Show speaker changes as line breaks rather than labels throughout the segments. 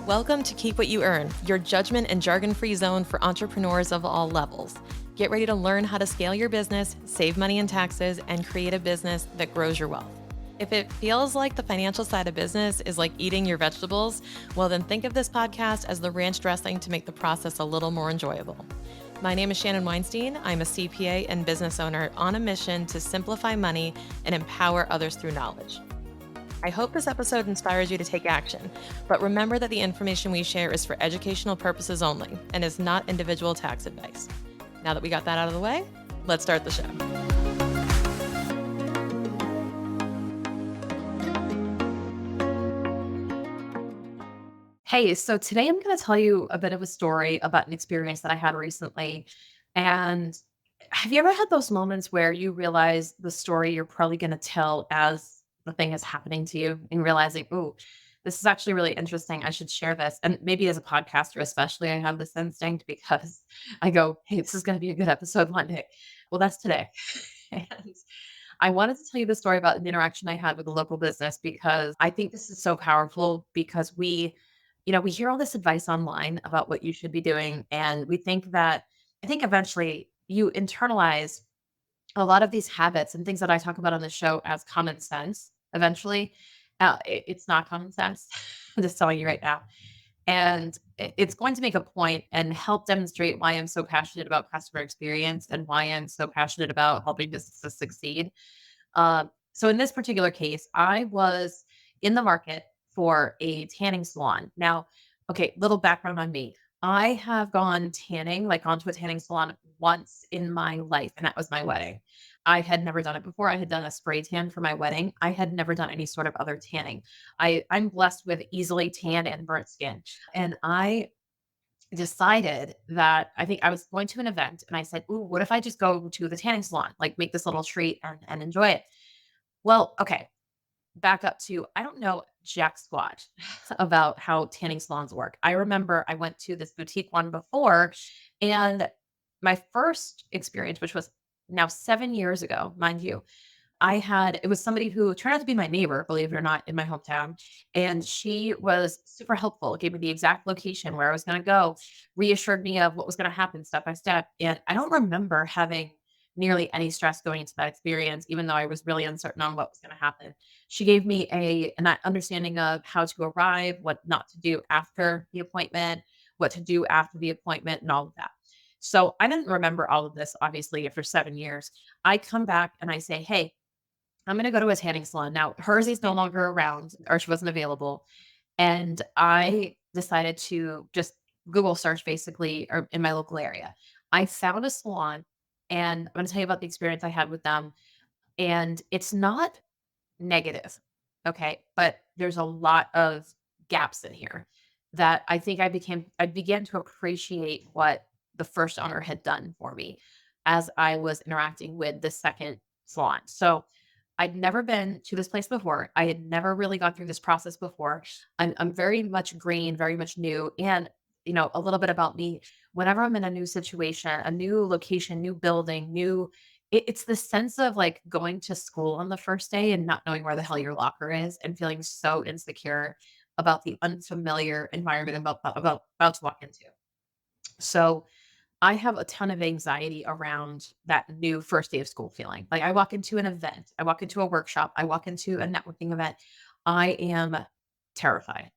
Welcome to Keep What You Earn, your judgment and jargon free zone for entrepreneurs of all levels. Get ready to learn how to scale your business, save money in taxes, and create a business that grows your wealth. If it feels like the financial side of business is like eating your vegetables, well, then think of this podcast as the ranch dressing to make the process a little more enjoyable. My name is Shannon Weinstein. I'm a CPA and business owner on a mission to simplify money and empower others through knowledge. I hope this episode inspires you to take action, but remember that the information we share is for educational purposes only and is not individual tax advice. Now that we got that out of the way, let's start the show. Hey, so today I'm going to tell you a bit of a story about an experience that I had recently. And have you ever had those moments where you realize the story you're probably going to tell as the thing is happening to you and realizing, oh, this is actually really interesting. I should share this. And maybe as a podcaster, especially, I have this instinct because I go, hey, this is going to be a good episode one day. Well, that's today. And I wanted to tell you the story about an interaction I had with a local business because I think this is so powerful because we hear all this advice online about what you should be doing. And we think that, I think eventually you internalize a lot of these habits and things that I talk about on the show as common sense. Eventually, it's not common sense. I'm just telling you right now. And it's going to make a point and help demonstrate why I'm so passionate about customer experience and why I'm so passionate about helping businesses succeed. So in this particular case, I was in the market for a tanning salon. Now, okay, little background on me. I have gone tanning, like gone to a tanning salon once in my life, and that was my wedding. I had never done it before. I had done a spray tan for my wedding. I had never done any sort of other tanning. I'm blessed with easily tan and burnt skin. And I decided that I think I was going to an event and I said, ooh, what if I just go to the tanning salon, like make this little treat and enjoy it? Well, okay, back up to I don't know jack squat about how tanning salons work. I remember I went to this boutique one before, and my first experience, which was now 7 years ago, mind you, it was somebody who turned out to be my neighbor, believe it or not, in my hometown. And she was super helpful, gave me the exact location where I was going to go, reassured me of what was going to happen step by step. And I don't remember having nearly any stress going into that experience, even though I was really uncertain on what was going to happen. She gave me an understanding of how to arrive, what not to do after the appointment, what to do after the appointment, and all of that. So I didn't remember all of this, obviously, after 7 years. I come back and I say, hey, I'm gonna go to a tanning salon. Now, hers is no longer around or she wasn't available. And I decided to just Google search basically or in my local area. I found a salon and I'm gonna tell you about the experience I had with them. And it's not negative. Okay. But there's a lot of gaps in here that I began to appreciate what the first owner had done for me as I was interacting with the second salon. So I'd never been to this place before. I had never really gone through this process before. I'm very much green, very much new. And, a little bit about me. Whenever I'm in a new situation, a new location, new building, it's the sense of like going to school on the first day and not knowing where the hell your locker is and feeling so insecure about the unfamiliar environment about to walk into. So I have a ton of anxiety around that new first day of school feeling. Like I walk into an event, I walk into a workshop, I walk into a networking event. I am terrified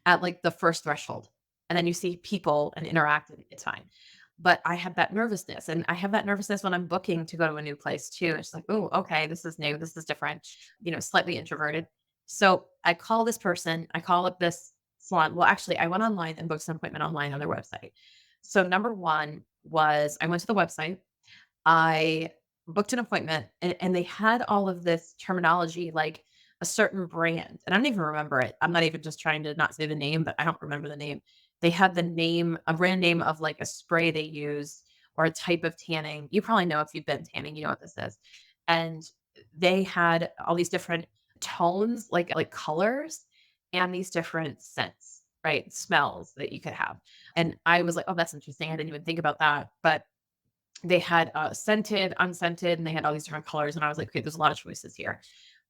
at like the first threshold. And then you see people and interact and it's fine. But I have that nervousness and I have that nervousness when I'm booking to go to a new place too. It's like, oh, okay, this is new. This is different, slightly introverted. So I call this person, I call up this salon. Well, actually, I went online and booked an appointment online on their website. So number one was I went to the website. I booked an appointment and they had all of this terminology like a certain brand. And I don't even remember it. I'm not even just trying to not say the name, but I don't remember the name. They had a brand name of like a spray they use or a type of tanning. You probably know if you've been tanning, you know what this is. And they had all these different tones, like colors and these different scents, right? Smells that you could have. And I was like, "Oh, that's interesting. I didn't even think about that." But they had, scented, unscented, and they had all these different colors, and I was like, "Okay, there's a lot of choices here."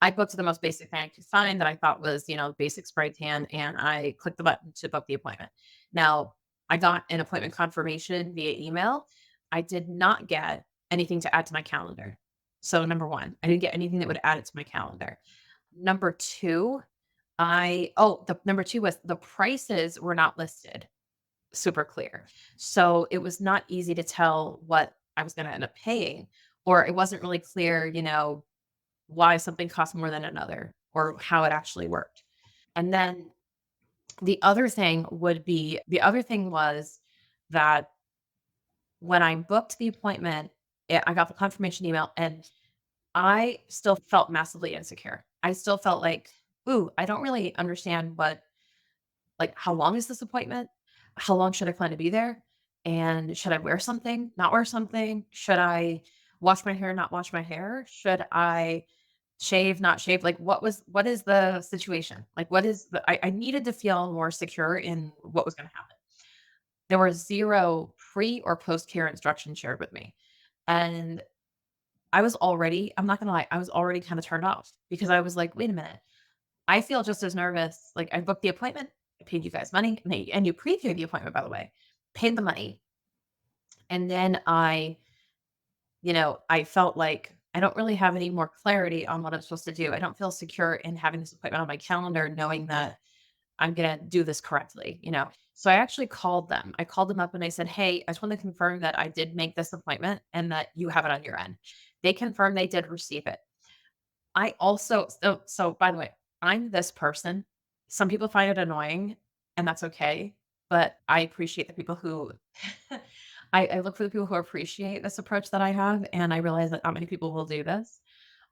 I booked the most basic thing I could find that I thought was, basic spray tan, and I clicked the button to book the appointment. Now, I got an appointment confirmation via email. I did not get anything to add to my calendar. So, number one, I didn't get anything that would add it to my calendar. Number two, the number two was the prices were not listed super clear. So it was not easy to tell what I was going to end up paying, or it wasn't really clear, why something cost more than another or how it actually worked. And then the other thing was that when I booked the appointment, I got the confirmation email and I still felt massively insecure. I still felt like, ooh, I don't really understand how long is this appointment? How long should I plan to be there? And should I wear something, not wear something? Should I wash my hair, not wash my hair? Should I shave, not shave? What is the situation? I needed to feel more secure in what was going to happen. There were zero pre or post care instructions shared with me. And I'm not going to lie, I was already kind of turned off because I was like, wait a minute. I feel just as nervous. Like, I booked the appointment, I paid you guys money, and you previewed the appointment, by the way, paid the money, and then I felt like I don't really have any more clarity on what I'm supposed to do. I don't feel secure in having this appointment on my calendar, knowing that I'm gonna do this correctly. So I actually called them. I called them up and I said, "Hey, I just want to confirm that I did make this appointment and that you have it on your end." They confirmed they did receive it. I also by the way, I'm this person. Some people find it annoying, and that's okay, but I appreciate the people who I look for the people who appreciate this approach that I have, and I realize that not many people will do this.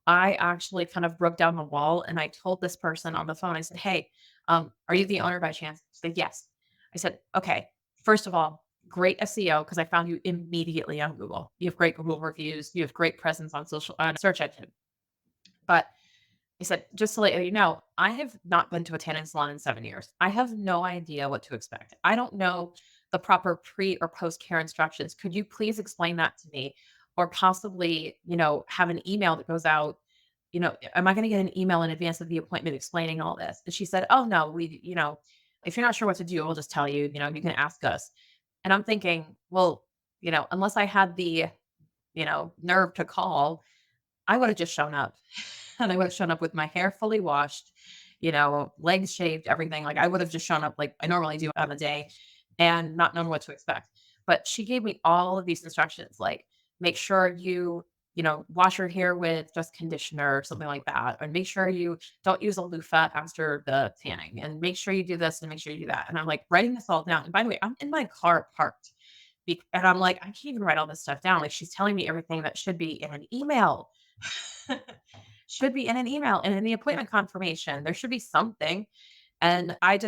I actually kind of broke down the wall, and I told this person on the phone, I said, "Hey, are you the owner by chance?" She said, "Yes." I said, "Okay, first of all, great SEO because I found you immediately on Google. You have great Google reviews, you have great presence on social on search engine. But he said, "Just to let you know, I have not been to a tanning salon in 7 years. I have no idea what to expect. I don't know the proper pre or post care instructions. Could you please explain that to me? Or possibly, have an email that goes out. Am I going to get an email in advance of the appointment explaining all this?" And she said, "Oh, no, if you're not sure what to do, we'll just tell you, you can ask us." And I'm thinking, well, unless I had the, nerve to call, I would have just shown up. And I would have shown up with my hair fully washed, legs shaved, everything. Like, I would have just shown up like I normally do on a day and not known what to expect. But she gave me all of these instructions, like, make sure you wash your hair with just conditioner or something like that. And make sure you don't use a loofah after the tanning. And make sure you do this and make sure you do that. And I'm like writing this all down. And by the way, I'm in my car parked. And I'm like, I can't even write all this stuff down. Like, she's telling me everything that should be in an email. Should be in an email and in the appointment confirmation. There should be something. And I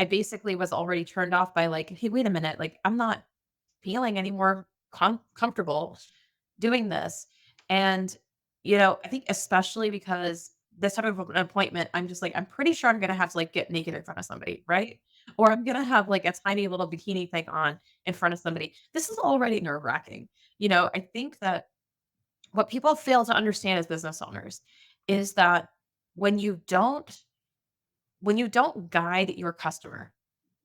basically was already turned off by like, hey, wait a minute. Like, I'm not feeling any more comfortable doing this. And, I think especially because this type of an appointment, I'm just like, I'm pretty sure I'm going to have to like get naked in front of somebody, right? Or I'm going to have like a tiny little bikini thing on in front of somebody. This is already nerve wracking. I think that what people fail to understand as business owners is that when you don't when you don't guide your customer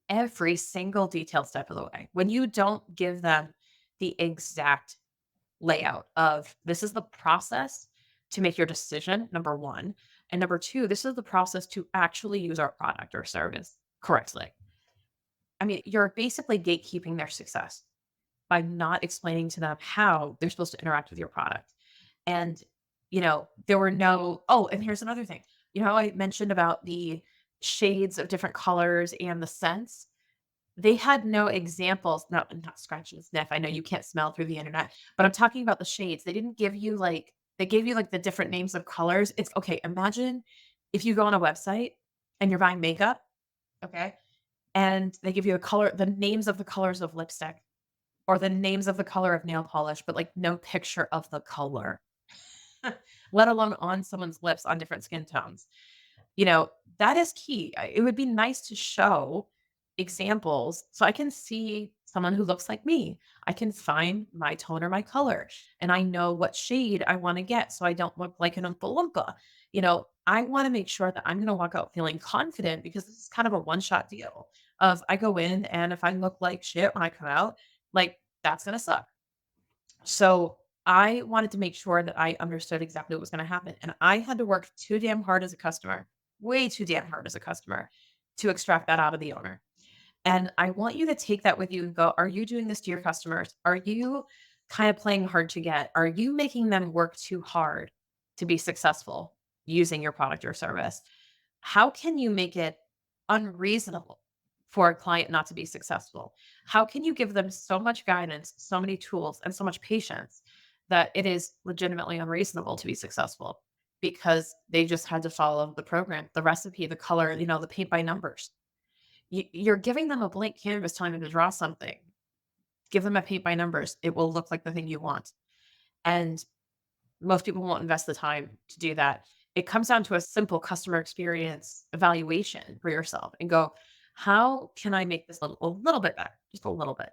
every single detailed step of the way, when you don't give them the exact layout of this is the process to make your decision, number 1, and number 2, this is the process to actually use our product or service correctly. I mean, you're basically gatekeeping their success by not explaining to them how they're supposed to interact with your product. And, there were no and here's another thing. How I mentioned about the shades of different colors and the scents? They had no examples, not scratch and sniff. I know you can't smell through the internet, but I'm talking about the shades. They didn't give you they gave you like the different names of colors. It's okay. Imagine if you go on a website and you're buying makeup, okay? And they give you the names of the colors of lipstick or the names of the color of nail polish, but like no picture of the color. Let alone on someone's lips on different skin tones. You know, that is key. It would be nice to show examples so I can see someone who looks like me. I can find my tone or my color, and I know what shade I want to get so I don't look like an Oompa Loompa. I want to make sure that I'm going to walk out feeling confident because this is kind of a one shot deal of I go in and if I look like shit when I come out, like that's going to suck. So I wanted to make sure that I understood exactly what was going to happen. And I had to work too damn hard as a customer, way too damn hard as a customer to extract that out of the owner. And I want you to take that with you and go, are you doing this to your customers? Are you kind of playing hard to get? Are you making them work too hard to be successful using your product or service? How can you make it unreasonable for a client not to be successful? How can you give them so much guidance, so many tools, and so much patience that it is legitimately unreasonable to be successful because they just had to follow the program, the recipe, the color, the paint by numbers. You're giving them a blank canvas telling them to draw something. Give them a paint by numbers. It will look like the thing you want. And most people won't invest the time to do that. It comes down to a simple customer experience evaluation for yourself and go, how can I make this a little bit better? Just a little bit.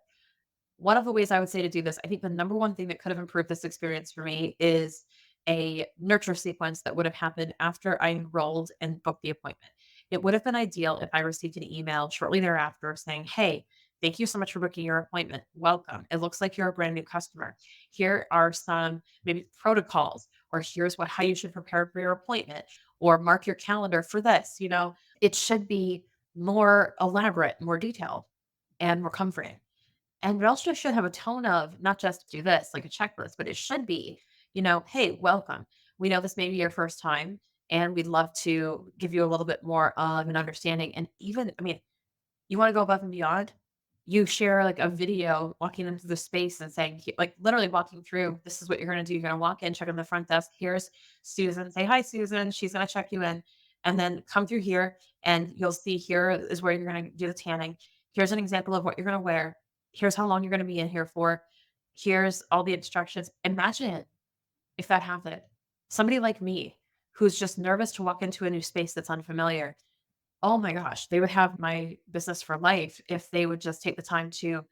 One of the ways I would say to do this, I think the number one thing that could have improved this experience for me is a nurture sequence that would have happened after I enrolled and booked the appointment. It would have been ideal if I received an email shortly thereafter saying, hey, thank you so much for booking your appointment. Welcome. It looks like you're a brand new customer. Here are some maybe protocols, or here's how you should prepare for your appointment, or mark your calendar for this. It should be more elaborate, more detailed, and more comforting. And it also should have a tone of not just do this like a checklist, but it should be, hey, welcome. We know this may be your first time, and we'd love to give you a little bit more of an understanding. And even, I mean, you wanna go above and beyond? You share, like, a video walking into the space and saying, like, literally walking through, "This is what you're gonna do. You're gonna walk in, check on the front desk. Here's Susan. Say, 'Hi, Susan.' She's gonna check you in, and then come through here, and you'll see here is where you're gonna do the tanning. Here's an example of what you're gonna wear. Here's how long you're gonna be in here for. Here's all the instructions." Imagine if that happened. Somebody like me, who's just nervous to walk into a new space that's unfamiliar, oh my gosh, they would have my business for life if they would just take the time to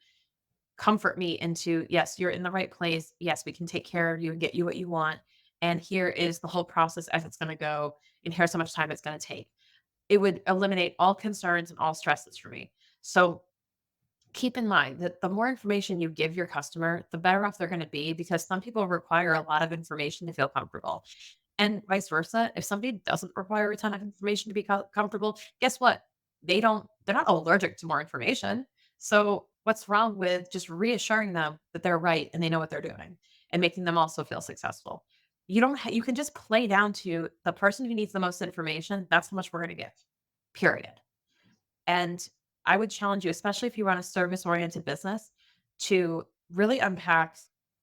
comfort me into, yes, you're in the right place. Yes, we can take care of you and get you what you want. And here is the whole process as it's going to go. And here's how much time it's going to take. It would eliminate all concerns and all stresses for me. So keep in mind that the more information you give your customer, the better off they're going to be because some people require a lot of information to feel comfortable. And vice versa, if somebody doesn't require a ton of information to be comfortable, guess what? They're not allergic to more information. So what's wrong with just reassuring them that they're right and they know what they're doing and making them also feel successful? You can just play down to the person who needs the most information. That's how much we're going to give, period. And I would challenge you, especially if you run a service oriented business, to really unpack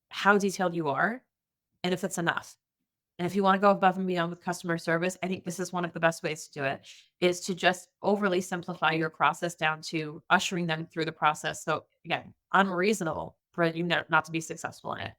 how detailed you are and if it's enough. And if you want to go above and beyond with customer service, I think this is one of the best ways to do it is to just overly simplify your process down to ushering them through the process. So again, unreasonable for you not to be successful in it.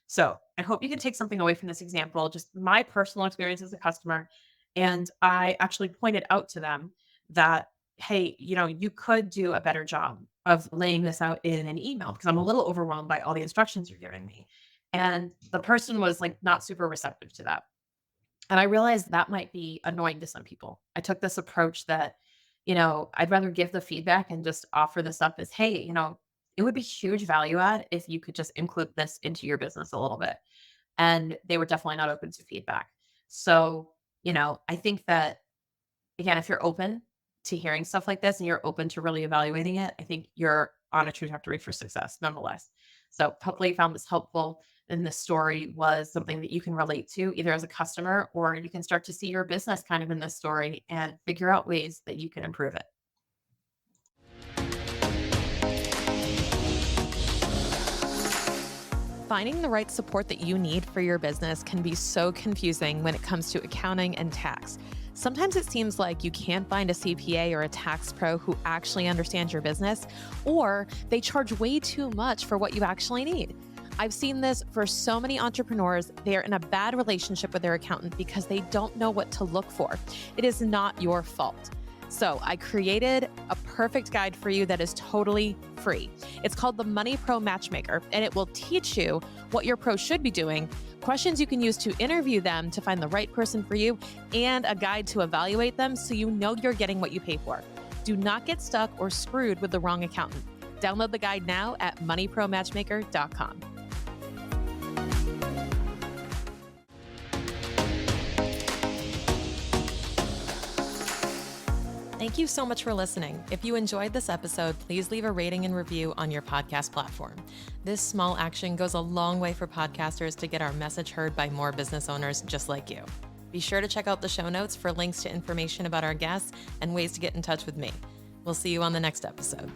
So I hope you can take something away from this example, just my personal experience as a customer. And I actually pointed out to them that, hey, you could do a better job of laying this out in an email because I'm a little overwhelmed by all the instructions you're giving me. And the person was like not super receptive to that. And I realized that might be annoying to some people. I took this approach that, I'd rather give the feedback and just offer this up as, hey, it would be huge value add if you could just include this into your business a little bit. And they were definitely not open to feedback. So, I think that again, if you're open to hearing stuff like this and you're open to really evaluating it, I think you're on a trajectory for success nonetheless. So hopefully you found this helpful and this story was something that you can relate to either as a customer or you can start to see your business kind of in this story and figure out ways that you can improve it.
Finding the right support that you need for your business can be so confusing when it comes to accounting and tax. Sometimes it seems like you can't find a CPA or a tax pro who actually understands your business, or they charge way too much for what you actually need. I've seen this for so many entrepreneurs. They are in a bad relationship with their accountant because they don't know what to look for. It is not your fault. So I created a perfect guide for you that is totally free. It's called the Money Pro Matchmaker, and it will teach you what your pro should be doing, questions you can use to interview them to find the right person for you, and a guide to evaluate them so you know you're getting what you pay for. Do not get stuck or screwed with the wrong accountant. Download the guide now at moneypromatchmaker.com. Thank you so much for listening. If you enjoyed this episode, please leave a rating and review on your podcast platform. This small action goes a long way for podcasters to get our message heard by more business owners just like you. Be sure to check out the show notes for links to information about our guests and ways to get in touch with me. We'll see you on the next episode.